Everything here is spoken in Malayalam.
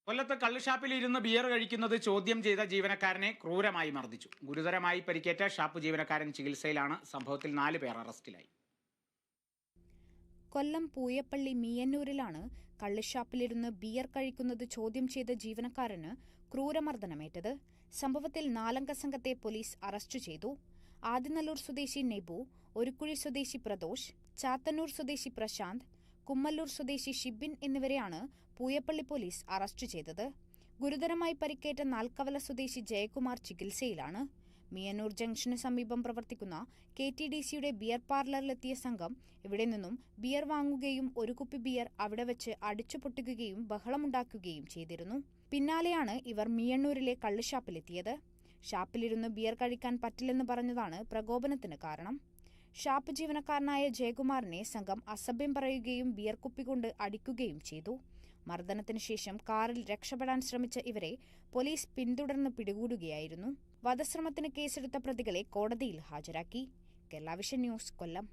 കൊല്ലത്ത് കള്ളുഷാപ്പിൽ ഇരുന്ന് ബിയർ കഴിക്കുന്നത് ചോദ്യം ചെയ്ത ജീവനക്കാരനെ ക്രൂരമായി മർദ്ദിച്ചു. ഗുരുതരമായി പരിക്കേറ്റ ഷാപ്പ് ജീവനക്കാരൻ ചികിത്സയിലാണ്. സംഭവത്തിൽ 4 പേർ അറസ്റ്റിലായി. കൊല്ലം പൂയപ്പള്ളി മീയന്നൂരിലാണ് കള്ളുഷാപ്പിലിരുന്ന് ബിയർ കഴിക്കുന്നത് ചോദ്യം ചെയ്ത ജീവനക്കാരന് ക്രൂരമർദ്ദനമേറ്റത്. സംഭവത്തിൽ 4-അംഗ സംഘത്തെ പോലീസ് അറസ്റ്റ് ചെയ്തു. ആദിനല്ലൂർ സ്വദേശി നെബു, ഒരുക്കുഴി സ്വദേശി പ്രദോഷ്, ചാത്തന്നൂർ സ്വദേശി പ്രശാന്ത്, കുമ്മല്ലൂർ സ്വദേശി ഷിബിൻ എന്നിവരെയാണ് പൂയപ്പള്ളി പോലീസ് അറസ്റ്റ് ചെയ്തത്. ഗുരുതരമായി പരിക്കേറ്റ നാൽക്കവല സ്വദേശി ജയകുമാർ ചികിത്സയിലാണ്. മിയന്നൂർ ജംഗ്ഷന് സമീപം പ്രവർത്തിക്കുന്ന KTDCയുടെ ബിയർ പാർലറിലെത്തിയ സംഘം ഇവിടെ നിന്നും ബിയർ വാങ്ങുകയും ഒരു കുപ്പി ബിയർ അവിടെ വെച്ച് അടിച്ചു പൊട്ടിക്കുകയും ബഹളമുണ്ടാക്കുകയും ചെയ്തിരുന്നു. പിന്നാലെയാണ് ഇവർ മിയന്നൂരിലെ കള്ളുഷാപ്പിലെത്തിയത്. ഷാപ്പിലിരുന്ന് ബിയർ കഴിക്കാൻ പറ്റില്ലെന്ന് പറഞ്ഞതാണ് പ്രകോപനത്തിന് കാരണം. ഷാപ്പ് ജീവനക്കാരനായ ജയകുമാറിനെ സംഘം അസഭ്യം പറയുകയും ബിയർ കുപ്പി കൊണ്ട് അടിക്കുകയും ചെയ്തു. മർദ്ദനത്തിന് ശേഷം കാറിൽ രക്ഷപ്പെടാൻ ശ്രമിച്ച ഇവരെ പോലീസ് പിന്തുടർന്ന് പിടികൂടുകയായിരുന്നു. വധശ്രമത്തിന് കേസെടുത്ത പ്രതികളെ കോടതിയിൽ ഹാജരാക്കി. കേരള വിഷൻ ന്യൂസ്, കൊല്ലം.